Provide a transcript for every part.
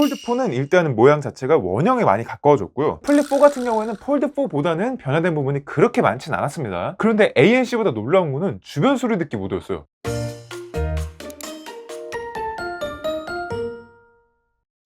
폴드4는 일단은 모양 자체가 원형에 많이 가까워졌고요. 플립4 같은 경우에는 폴드4보다는 변화된 부분이 그렇게 많진 않았습니다. 그런데 ANC보다 놀라운 거는 주변 소리 듣기 모드였어요.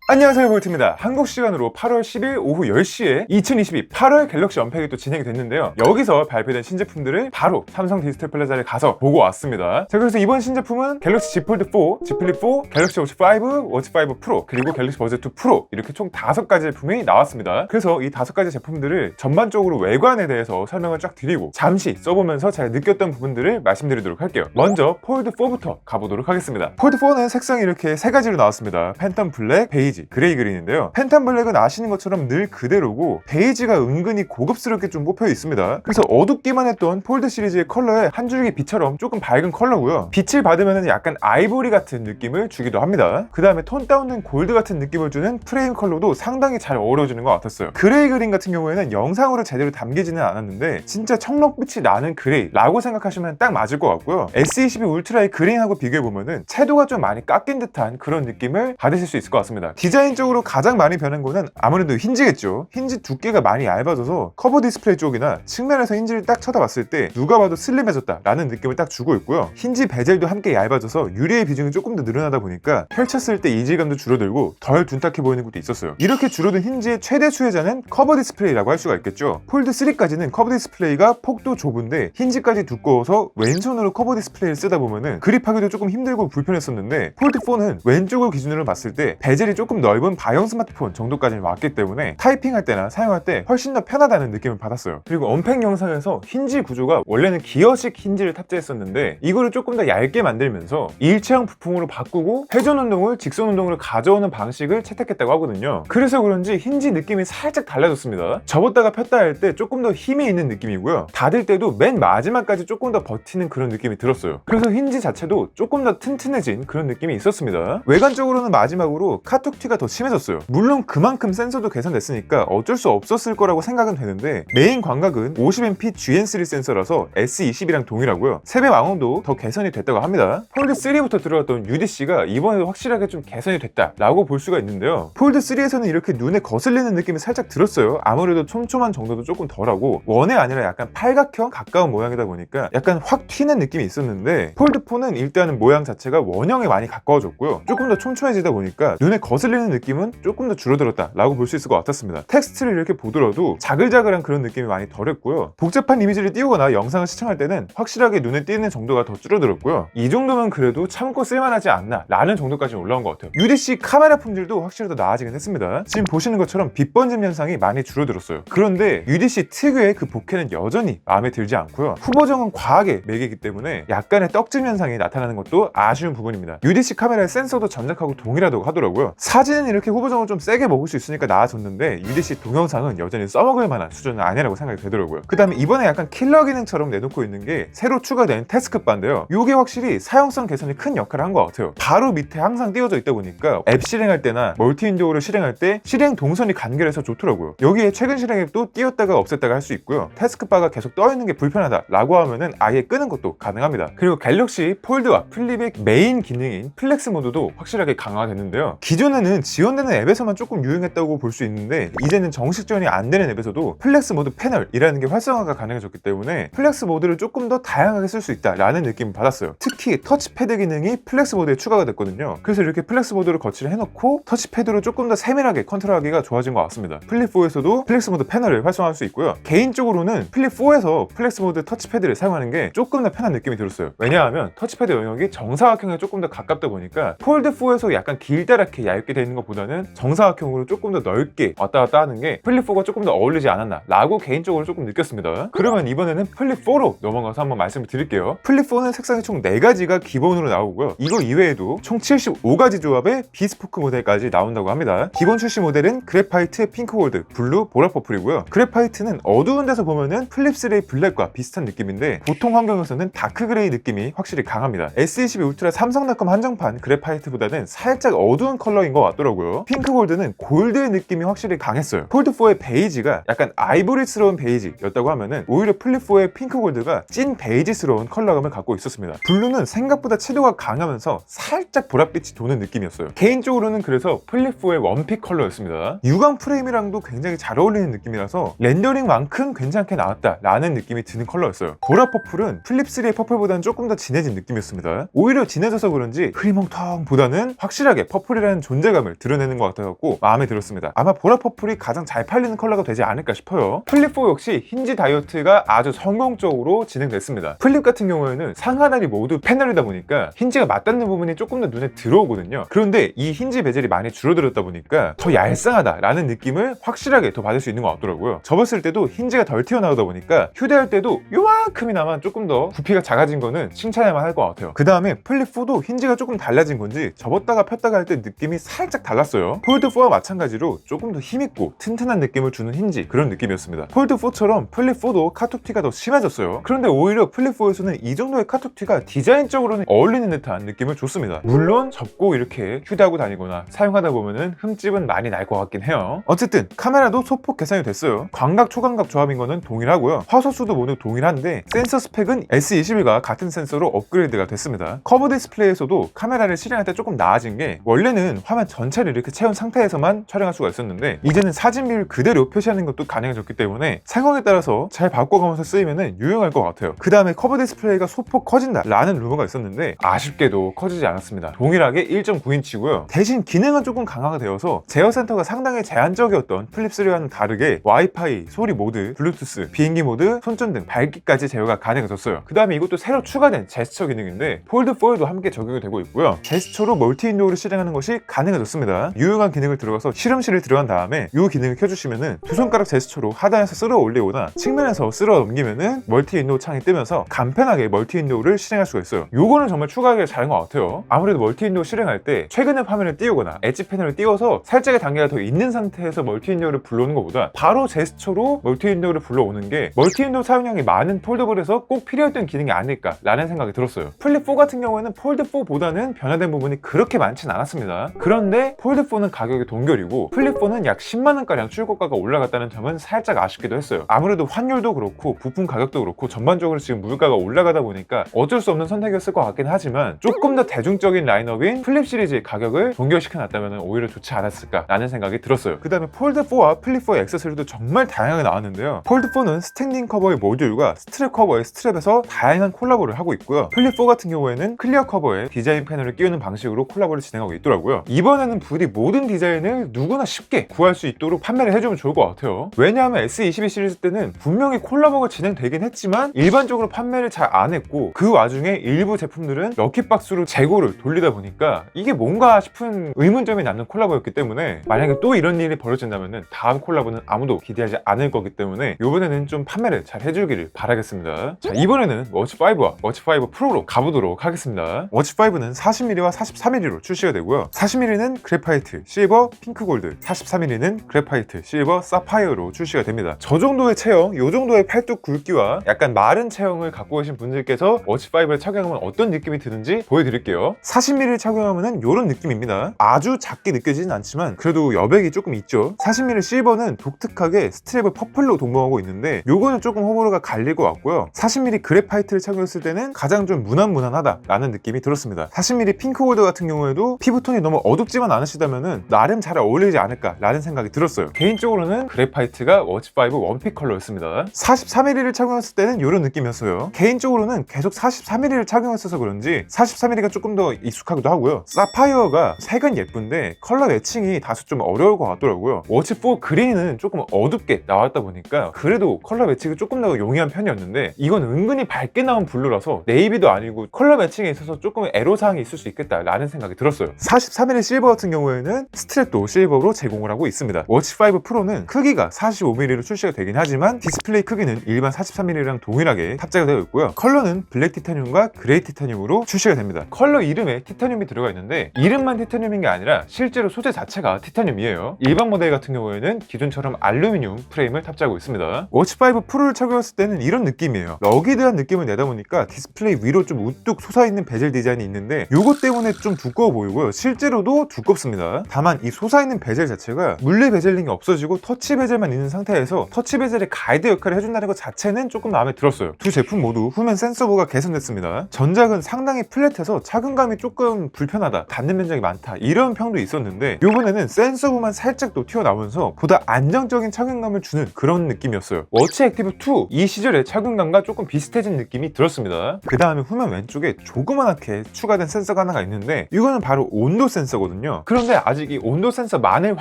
안녕하세요, 볼트입니다. 한국 시간으로 8월 10일 오후 10시에 2022 8월 갤럭시 언팩이 또 진행이 됐는데요. 여기서 발표된 신제품들을 바로 삼성 디지털 플라자를 가서 보고 왔습니다. 자, 그래서 이번 신제품은 갤럭시 Z 폴드 4, Z 플립 4, 갤럭시 워치 5, 워치 5 프로, 그리고 갤럭시 버즈 2 프로 이렇게 총 5가지 제품이 나왔습니다. 그래서 이 5가지 제품들을 전반적으로 외관에 대해서 설명을 쫙 드리고 잠시 써보면서 제가 느꼈던 부분들을 말씀드리도록 할게요. 먼저 폴드 4부터 가보도록 하겠습니다. 폴드 4는 색상이 이렇게 3가지로 나왔습니다. 팬텀 블랙, 베이지, 그레이 그린인데요. 팬텀 블랙은 아시는 것처럼 늘 그대로고 베이지가 은근히 고급스럽게 좀 뽑혀 있습니다. 그래서 어둡기만 했던 폴드 시리즈의 컬러에 한 줄기 빛처럼 조금 밝은 컬러고요. 빛을 받으면 약간 아이보리 같은 느낌을 주기도 합니다. 그 다음에 톤 다운된 골드 같은 느낌을 주는 프레임 컬러도 상당히 잘 어우러지는 것 같았어요. 그레이 그린 같은 경우에는 영상으로 제대로 담기지는 않았는데 진짜 청록빛이 나는 그레이라고 생각하시면 딱 맞을 것 같고요. S22 울트라의 그린하고 비교해보면 채도가 좀 많이 깎인 듯한 그런 느낌을 받으실 수 있을 것 같습니다. 디자인적으로 가장 많이 변한 거는 아무래도 힌지겠죠. 힌지 두께가 많이 얇아져서 커버 디스플레이 쪽이나 측면에서 힌지를 딱 쳐다봤을 때 누가 봐도 슬림해졌다 라는 느낌을 딱 주고 있고요. 힌지 베젤도 함께 얇아져서 유리의 비중이 조금 더 늘어나다 보니까 펼쳤을 때 이질감도 줄어들고 덜 둔탁해 보이는 것도 있었어요. 이렇게 줄어든 힌지의 최대 수혜자는 커버 디스플레이라고 할 수가 있겠죠. 폴드 3까지는 커버 디스플레이가 폭도 좁은데 힌지까지 두꺼워서 왼손으로 커버 디스플레이를 쓰다 보면은 그립하기도 조금 힘들고 불편했었는데 폴드 4는 왼쪽을 기준으로 봤을 때 베젤이 조금 넓은 바형 스마트폰 정도까지 왔기 때문에 타이핑할 때나 사용할 때 훨씬 더 편하다는 느낌을 받았어요. 그리고 언팩 영상에서 힌지 구조가 원래는 기어식 힌지를 탑재했었는데 이거를 조금 더 얇게 만들면서 일체형 부품으로 바꾸고 회전 운동을 직선 운동으로 가져오는 방식을 채택했다고 하거든요. 그래서 그런지 힌지 느낌이 살짝 달라졌습니다. 접었다가 폈다 할 때 조금 더 힘이 있는 느낌이고요. 닫을 때도 맨 마지막까지 조금 더 버티는 그런 느낌이 들었어요. 그래서 힌지 자체도 조금 더 튼튼해진 그런 느낌이 있었습니다. 외관적으로는 마지막으로 카툭 튀가 더 심해졌어요. 물론 그만큼 센서도 개선됐으니까 어쩔 수 없었을 거라고 생각은 되는데 메인 광각은 50MP GN3 센서라서 S20이랑 동일하고요. 세배 왕원도 더 개선이 됐다고 합니다. 폴드 3부터 들어갔던 UDC가 이번에도 확실하게 좀 개선이 됐다라고 볼 수가 있는데요. 폴드 3에서는 이렇게 눈에 거슬리는 느낌이 살짝 들었어요. 아무래도 촘촘한 정도도 조금 덜하고 원이 아니라 약간 팔각형 가까운 모양이다 보니까 약간 확 튀는 느낌이 있었는데 폴드 4는 일단은 모양 자체가 원형에 많이 가까워졌고요. 조금 더 촘촘해지다 보니까 눈에 거슬리는 느낌은 조금 더 줄어들었다 라고 볼 수 있을 것 같았습니다. 텍스트를 이렇게 보더라도 자글자글한 그런 느낌이 많이 덜했고요. 복잡한 이미지를 띄우거나 영상을 시청할 때는 확실하게 눈에 띄는 정도가 더 줄어들었고요. 이 정도면 그래도 참고 쓸만하지 않나 라는 정도까지 올라온 것 같아요. UDC 카메라 품질도 확실히 더 나아지긴 했습니다. 지금 보시는 것처럼 빛 번짐 현상이 많이 줄어들었어요. 그런데 UDC 특유의 그 보케는 여전히 마음에 들지 않고요. 후보정은 과하게 매기기 때문에 약간의 떡짐 현상이 나타나는 것도 아쉬운 부분입니다. UDC 카메라의 센서도 전작하고 동일하다고 하더라고요. 사진은 이렇게 후보정을 좀 세게 먹을 수 있으니까 나아졌는데 UDC 동영상은 여전히 써먹을 만한 수준은 아니라고 생각이 되더라고요. 그 다음에 이번에 약간 킬러 기능처럼 내놓고 있는 게 새로 추가된 태스크바인데요. 이게 확실히 사용성 개선에 큰 역할을 한 것 같아요. 바로 밑에 항상 띄워져 있다 보니까 앱 실행할 때나 멀티 윈도우를 실행할 때 실행 동선이 간결해서 좋더라고요. 여기에 최근 실행 앱도 띄웠다가 없앴다가 할 수 있고요. 태스크바가 계속 떠 있는 게 불편하다 라고 하면은 아예 끄는 것도 가능합니다. 그리고 갤럭시 폴드와 플립의 메인 기능인 플렉스 모드도 확실하게 강화됐는데요. 기존에는 지원되는 앱에서만 조금 유행했다고 볼 수 있는데 이제는 정식 지원이 안 되는 앱에서도 플렉스 모드 패널이라는 게 활성화가 가능해졌기 때문에 플렉스 모드를 조금 더 다양하게 쓸 수 있다라는 느낌을 받았어요. 특히 터치패드 기능이 플렉스 모드에 추가가 됐거든요. 그래서 이렇게 플렉스 모드를 거치를 해놓고 터치패드로 조금 더 세밀하게 컨트롤하기가 좋아진 것 같습니다. 플립4에서도 플렉스 모드 패널을 활성화할 수 있고요. 개인적으로는 플립4에서 플렉스 모드 터치패드를 사용하는 게 조금 더 편한 느낌이 들었어요. 왜냐하면 터치패드 영역이 정사각형에 조금 더 가깝다 보니까 폴드4에서 약간 길다랗게 얇게 되어 있는 것보다는 정사각형으로 조금 더 넓게 왔다 갔다 하는 게 플립4가 조금 더 어울리지 않았나 라고 개인적으로 조금 느꼈습니다. 그러면 이번에는 플립4로 넘어가서 한번 말씀을 드릴게요. 플립4는 색상이 총 4가지가 기본으로 나오고요. 이거 이외에도 총 75가지 조합의 비스포크 모델까지 나온다고 합니다. 기본 출시 모델은 그래파이트, 핑크골드, 블루, 보라 퍼플이고요. 그래파이트는 어두운 데서 보면은 플립3의 블랙과 비슷한 느낌인데 보통 환경에서는 다크 그레이 느낌이 확실히 강합니다. S22 울트라 삼성닷컴 한정판 그래파이트보다는 살짝 어두운 컬러인 것 나왔더라고요. 핑크 골드는 골드의 느낌이 확실히 강했어요. 폴드4의 베이지가 약간 아이보리스러운 베이지였다고 하면은 오히려 플립4의 핑크 골드가 찐 베이지스러운 컬러감을 갖고 있었습니다. 블루는 생각보다 채도가 강하면서 살짝 보랏빛이 도는 느낌이었어요. 개인적으로는 그래서 플립4의 원픽 컬러였습니다. 유광 프레임이랑도 굉장히 잘 어울리는 느낌이라서 렌더링만큼 괜찮게 나왔다 라는 느낌이 드는 컬러였어요. 보라 퍼플은 플립3의 퍼플보다는 조금 더 진해진 느낌이었습니다. 오히려 진해져서 그런지 흐리멍텅보다는 확실하게 퍼플이라는 존재감을 드러내는 것 같아서 마음에 들었습니다. 아마 보라 퍼플이 가장 잘 팔리는 컬러가 되지 않을까 싶어요. 플립4 역시 힌지 다이어트가 아주 성공적으로 진행됐습니다. 플립 같은 경우에는 상하단이 모두 패널이다 보니까 힌지가 맞닿는 부분이 조금 더 눈에 들어오거든요. 그런데 이 힌지 베젤이 많이 줄어들었다 보니까 더 얄쌍하다라는 느낌을 확실하게 더 받을 수 있는 것 같더라고요. 접었을 때도 힌지가 덜 튀어나오다 보니까 휴대할 때도 요만큼이나마 조금 더 부피가 작아진 거는 칭찬해만 할 것 같아요. 그 다음에 플립4도 힌지가 조금 달라진 건지 접었다가 폈다가 할 때 느낌이 살짝 달랐어요. 폴드4와 마찬가지로 조금 더 힘있고 튼튼한 느낌을 주는 힌지, 그런 느낌이었습니다. 폴드4처럼 플립4도 카톡튀가 더 심해졌어요. 그런데 오히려 플립4에서는 이 정도의 카톡튀가 디자인적으로는 어울리는 듯한 느낌을 줬습니다. 물론 접고 이렇게 휴대하고 다니거나 사용하다 보면은 흠집은 많이 날 것 같긴 해요. 어쨌든 카메라도 소폭 개선이 됐어요. 광각 초광각 조합인 거는 동일하고요. 화소수도 모두 동일한데 센서 스펙은 S21과 같은 센서로 업그레이드가 됐습니다. 커브 디스플레이에서도 카메라를 실행할 때 조금 나아진 게, 원래는 화면 전체를 이렇게 채운 상태에서만 촬영할 수가 있었는데 이제는 사진 비율 그대로 표시하는 것도 가능해졌기 때문에 상황에 따라서 잘 바꿔가면서 쓰이면 유용할 것 같아요. 그 다음에 커브 디스플레이가 소폭 커진다 라는 루머가 있었는데 아쉽게도 커지지 않았습니다. 동일하게 1.9인치고요. 대신 기능은 조금 강화가 되어서 제어 센터가 상당히 제한적이었던 플립3와는 다르게 와이파이, 소리 모드, 블루투스, 비행기 모드, 손전등, 밝기까지 제어가 가능해졌어요. 그 다음에 이것도 새로 추가된 제스처 기능인데 폴드4에도 함께 적용이 되고 있고요. 제스처로 멀티 윈도우를 실행하는 것이 가능해졌습니다. 유용한 기능을 들어가서 실험실을 들어간 다음에 이 기능을 켜주시면은 두 손가락 제스처로 하단에서 쓸어 올리거나 측면에서 쓸어 넘기면은 멀티 윈도우 창이 뜨면서 간편하게 멀티 윈도우를 실행할 수가 있어요. 요거는 정말 추가하기가 잘한 것 같아요. 아무래도 멀티 윈도우 실행할 때 최근에 화면을 띄우거나 엣지 패널을 띄워서 살짝의 단계가 더 있는 상태에서 멀티 윈도우를 불러오는 것보다 바로 제스처로 멀티 윈도우를 불러오는 게 멀티 윈도우 사용량이 많은 폴더블에서 꼭 필요했던 기능이 아닐까라는 생각이 들었어요. 플립4 같은 경우에는 폴드4보다는 변화된 부분이 그렇게 많진 않았습니다. 그런데 폴드4는 가격이 동결이고 플립4는 약 10만원가량 출고가가 올라갔다는 점은 살짝 아쉽기도 했어요. 아무래도 환율도 그렇고 부품 가격도 그렇고 전반적으로 지금 물가가 올라가다 보니까 어쩔 수 없는 선택이었을 것 같긴 하지만 조금 더 대중적인 라인업인 플립 시리즈의 가격을 동결시켜놨다면 오히려 좋지 않았을까라는 생각이 들었어요. 그 다음에 폴드4와 플립4의 액세서리도 정말 다양하게 나왔는데요. 폴드4는 스탠딩 커버의 모듈과 스트랩 커버의 스트랩에서 다양한 콜라보를 하고 있고요. 플립4 같은 경우에는 클리어 커버에 디자인 패널을 끼우는 방식으로 콜라보를 진행하고 있더라고요. 이번에는 부디 모든 디자인을 누구나 쉽게 구할 수 있도록 판매를 해주면 좋을 것 같아요. 왜냐하면 S22 시리즈 때는 분명히 콜라보가 진행되긴 했지만 일반적으로 판매를 잘 안 했고 그 와중에 일부 제품들은 럭키박스로 재고를 돌리다 보니까 이게 뭔가 싶은 의문점이 남는 콜라보였기 때문에 만약에 또 이런 일이 벌어진다면 다음 콜라보는 아무도 기대하지 않을 거기 때문에 이번에는 좀 판매를 잘 해주기를 바라겠습니다. 자, 이번에는 워치5와 워치5 프로로 가보도록 하겠습니다. 워치5는 40mm와 43mm로 출시가 되고요. 40mm는 그래파이트, 실버, 핑크 골드, 43mm는 그래파이트, 실버, 사파이어로 출시가 됩니다. 저 정도의 체형, 요 정도의 팔뚝 굵기와 약간 마른 체형을 갖고 계신 분들께서 워치5를 착용하면 어떤 느낌이 드는지 보여드릴게요. 40mm 착용하면 이런 느낌입니다. 아주 작게 느껴지진 않지만 그래도 여백이 조금 있죠. 40mm 실버는 독특하게 스트랩을 퍼플로 동봉하고 있는데 요거는 조금 호불호가 갈릴 것 같고요. 40mm 그래파이트를 착용했을 때는 가장 좀 무난무난하다라는 느낌이 들었습니다. 40mm 핑크 골드 같은 경우에도 피부톤이 너무 어둡지만 않으시다면 나름 잘 어울리지 않을까라는 생각이 들었어요. 개인적으로는 그래파이트가 워치5 원픽 컬러였습니다. 43mm를 착용했을 때는 이런 느낌이었어요. 개인적으로는 계속 43mm를 착용했어서 그런지 43mm가 조금 더 익숙하기도 하고요. 사파이어가 색은 예쁜데 컬러 매칭이 다소 좀 어려울 것 같더라고요. 워치4 그린은 조금 어둡게 나왔다 보니까 그래도 컬러 매칭이 조금 더 용이한 편이었는데 이건 은근히 밝게 나온 블루라서 네이비도 아니고 컬러 매칭에 있어서 조금 애로사항이 있을 수 있겠다라는 생각이 들었어요. 43mm 실버 같은 경우에는 스트랩도 실버로 제공을 하고 있습니다. 워치5 프로는 크기가 45mm로 출시가 되긴 하지만 디스플레이 크기는 일반 43mm랑 동일하게 탑재가 되어 있고요. 컬러는 블랙 티타늄과 그레이 티타늄으로 출시가 됩니다. 컬러 이름에 티타늄이 들어가 있는데 이름만 티타늄인 게 아니라 실제로 소재 자체가 티타늄이에요. 일반 모델 같은 경우에는 기존처럼 알루미늄 프레임을 탑재하고 있습니다. 워치5 프로를 착용했을 때는 이런 느낌이에요. 러기드한 느낌을 내다 보니까 디스플레이 위로 좀 우뚝 솟아있는 베젤 디자인이 있는데 요것 때문에 좀 두꺼워 보이고요. 실제로도 두껍습니다. 다만 이 솟아있는 베젤 자체가 물리 베젤링이 없어지고 터치 베젤만 있는 상태에서 터치 베젤의 가이드 역할을 해준다는 것 자체는 조금 마음에 들었어요. 두 제품 모두 후면 센서부가 개선됐습니다. 전작은 상당히 플랫해서 착용감이 조금 불편하다, 닿는 면적이 많다 이런 평도 있었는데 이번에는 센서부만 살짝 더 튀어나오면서 보다 안정적인 착용감을 주는 그런 느낌이었어요. 워치 액티브 2 이 시절의 착용감과 조금 비슷해진 느낌이 들었습니다. 그 다음에 후면 왼쪽에 조그맣게 추가된 센서가 하나가 있는데 이거는 바로 온도 센서거든요. 그런데 아직 이 온도 센서만을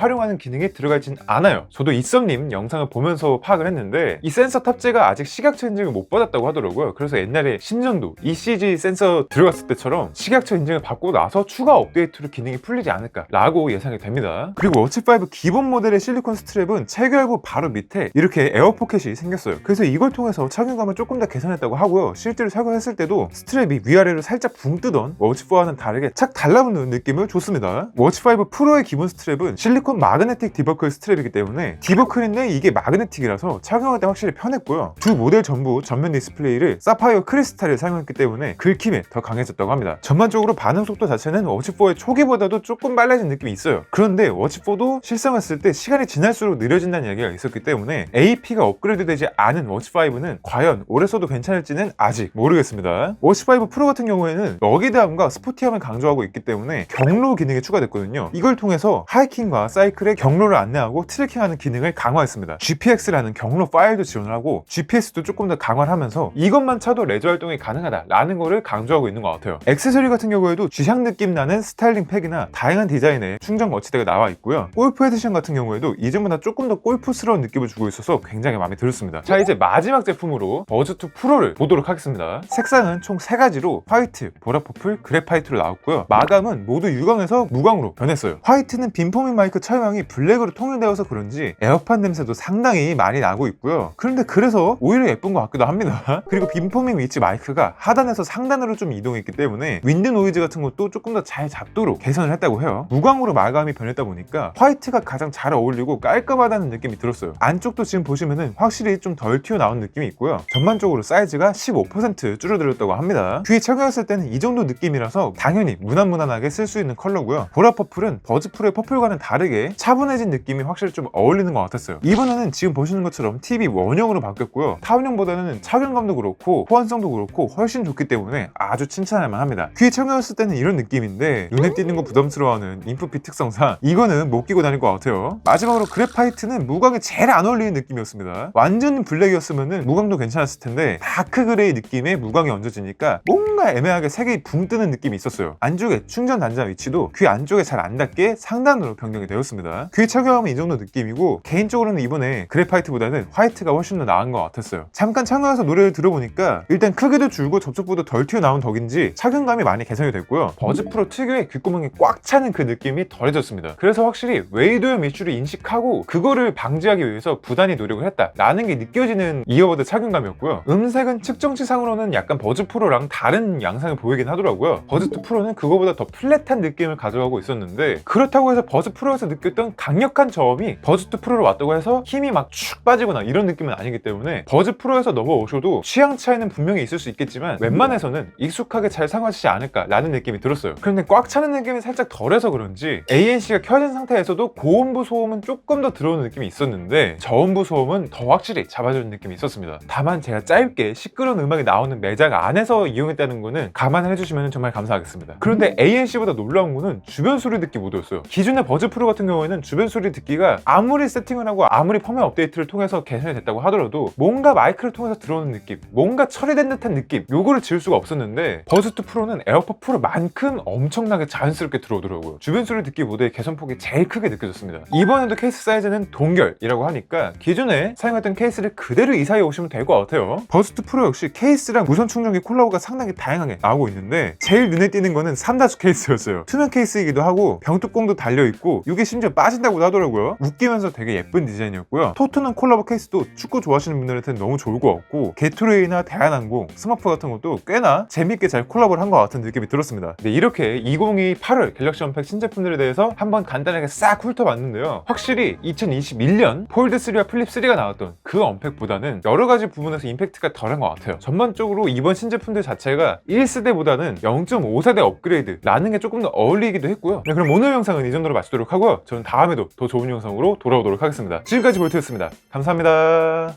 활용하는 기능이 들어가 있진 않아요. 저도 이썸님 영상을 보면서 파악을 했는데 이 센서 탑재가 아직 식약처 인증을 못 받았다고 하더라고요. 그래서 옛날에 신전도 ECG 센서 들어갔을 때처럼 식약처 인증을 받고 나서 추가 업데이트로 기능이 풀리지 않을까 라고 예상이 됩니다. 그리고 워치5 기본 모델의 실리콘 스트랩은 체결 후 바로 밑에 이렇게 에어 포켓이 생겼어요. 그래서 이걸 통해서 착용감을 조금 더 개선했다고 하고요. 실제로 착용했을 때도 스트랩이 위아래로 살짝 붕 뜨던 워치4와는 다르게 착 달라붙는 느낌을 줬습니다. 워치5 프로의 기본 스트랩은 실리콘 마그네틱 디버클 스트랩이기 때문에 디버클인데 이게 마그네틱이라서 착용할 때 확실히 편했고요. 두 모델 전부 전면 디스플레이를 사파이어 크리스탈을 사용했기 때문에 긁힘에 더 강해졌다고 합니다. 전반적으로 반응 속도 자체는 워치4의 초기보다도 조금 빨라진 느낌이 있어요. 그런데 워치4도 실성했을 때 시간이 지날수록 느려진다는 얘기가 있었기 때문에 AP가 업그레이드 되지 않은 워치5는 과연 오래 써도 괜찮을지는 아직 모르겠습니다. 워치5 프로 같은 경우에는 러기드함과 스포티함을 강조하고 있기 때문에 경로 기능이 추가됐거든요. 이걸 통해서 하이킹과 사이클의 경로를 안내하고 트래킹하는 기능을 강화했습니다. GPX라는 경로 파일도 지원을 하고 GPS도 조금 더 강화를 하면서 이것만 차도 레저 활동이 가능하다라는 거를 강조하고 있는 것 같아요. 액세서리 같은 경우에도 쥐향 느낌 나는 스타일링 팩이나 다양한 디자인의 충전 거치대가 나와 있고요. 골프 에디션 같은 경우에도 이전보다 조금 더 골프스러운 느낌을 주고 있어서 굉장히 마음에 들었습니다. 자, 이제 마지막 제품으로 버즈2 프로를 보도록 하겠습니다. 색상은 총 3가지로 화이트, 보라 퍼플, 그래파이트로 나왔고요. 마감은 모두 유광에서 무광으로 변했어요. 화이트는 빈포밍 마이크 차용이 블랙으로 통일되어서 그런지 에어팟 냄새도 상당히 많이 나고 있고요. 그런데 그래서 오히려 예쁜 것 같기도 합니다. 그리고 빈포밍 위치 마이크가 하단에서 상단으로 좀 이동했기 때문에 윈드 노이즈 같은 것도 조금 더 잘 잡도록 개선을 했다고 해요. 무광으로 마감이 변했다 보니까 화이트가 가장 잘 어울리고 깔끔하다는 느낌이 들었어요. 안쪽도 지금 보시면은 확실히 좀 덜 튀어나온 느낌이 있고요. 전반적으로 사이즈가 15% 줄어들었다고 합니다. 귀에 착용했을 때는 이 정도 느낌이라서 당연히 무난무난하게 쓸 수 있는 컬러고요. 보라 퍼플은 버즈 프로의 퍼플과는 다르게 차분해진 느낌이 확실히 좀 어울리는 것 같았어요. 이번에는 지금 보시는 것처럼 TV 원형으로 바뀌었고요. 타원형보다는 착용감도 그렇고 호환성도 그렇고 훨씬 좋기 때문에 아주 칭찬할 만합니다. 귀에 착용했을 때는 이런 느낌인데 눈에 띄는 거 부담스러워하는 인프피 특성상 이거는 못 끼고 다닐 것 같아요. 마지막으로 그래파이트는 무광에 제일 안 어울리는 느낌이었습니다. 완전 블랙이었으면 무광도 괜찮았을 텐데 다크 그레이 느낌의 무광이 얹어지니까 뭔가 애매하게 색이 붕 뜨는 느낌이 있었어요. 안쪽에 충전 단자 위치도 귀 안쪽에 잘 안 닿게 상단으로 변경이 되었습니다. 귀에 착용하면 이 정도 느낌이고 개인적으로는 이번에 그래파이트보다는 화이트가 훨씬 더 나은 것 같았어요. 잠깐 착용해서 노래를 들어보니까 일단 크기도 줄고 접촉부도 덜 튀어나온 덕인지 착용감이 많이 개선이 됐고요. 버즈 프로 특유의 귓구멍이 꽉 차는 그 느낌이 덜해졌습니다. 그래서 확실히 웨이도형 이슈를 인식하고 그거를 방지하기 위해서 부단히 노력을 했다라는 게 느껴지는 이어버드 착용감이었고요. 음색은 측정치상으로는 약간 버즈 프로랑 다른 양상을 보이긴 하더라고요. 버즈2 프로는 그거보다 더 플랫한 느낌을 가져가고 있었는데 그렇다고 해서 버즈 프로에서 느꼈던 강력한 저음이 버즈2 프로로 왔다고 해서 힘이 막 축 빠지거나 이런 느낌은 아니기 때문에 버즈 프로에서 넘어오셔도 취향 차이는 분명히 있을 수 있겠지만 웬만해서는 익숙하게 잘 상하시지 않을까라는 느낌이 들었어요. 그런데 꽉 차는 느낌이 살짝 덜해서 그런지 ANC가 켜진 상태에서도 고음부 소음은 조금 더 들어오는 느낌이 있었는데 저음부 소음은 더 확실히 잡아주는 느낌이 있었습니다. 다만 제가 짧게 시끄러운 음악이 나오는 매장 안에서 이용했다는 거는 감안을 해주시면 정말 감사하겠습니다. 그런데 ANC보다 놀라운 거는 주변 소리 듣기 모드였어요. 기존의 버즈 프로 같은 경우에는 주변 소리 듣기가 아무리 세팅을 하고 아무리 펌웨어 업데이트를 통해서 개선이 됐다고 하더라도 뭔가 마이크를 통해서 들어오는 느낌, 뭔가 처리된 듯한 느낌, 요거를 지울 수가 없었는데 버즈2 프로는 에어팟 프로만큼 엄청나게 자연스럽게 들어오더라고요. 주변 소리 듣기 모드의 개선폭이 제일 크게 느껴졌습니다. 이번에도 케이스 사이즈는 동결이라고 하니까 기존에 사용했던 케이스를 그대로 이사해 오시면 될 것 같아요. 버즈2 프로 역시 케이스랑 무선 충전기 콜라보가 상당히 다양하게 나오고 있는데 제일 눈에 띄는 거는 삼다수 케이스였어요. 투명 케이스이기도 하고 병뚜껑도 달려있고 이게 심지어 빠진다고도 하더라고요. 웃기면서 되게 예쁜 디자인이었고요. 토트넘 콜라보 케이스도 축구 좋아하시는 분들한테는 너무 좋을 것 같고 게토레이나 대한항공, 스마프 같은 것도 꽤나 재밌게 잘 콜라보를 한 것 같은 느낌이 들었습니다. 네, 이렇게 2022 8월 갤럭시 언팩 신제품들에 대해서 한번 간단하게 싹 훑어봤는데요. 확실히 2021년 폴드3와 플립3가 나왔던 그 언팩보다는 여러가지 부분에서 임팩트가 덜한 것 같아요. 전반적으로 이번 신제품들 자체가 1세대보다는 0.5세대 업그레이드라는 게 조금 더 어울리기도 했고 했고요. 네, 그럼 오늘 영상은 이 정도로 마치도록 하고요. 저는 다음에도 더 좋은 영상으로 돌아오도록 하겠습니다. 지금까지 볼트였습니다. 감사합니다.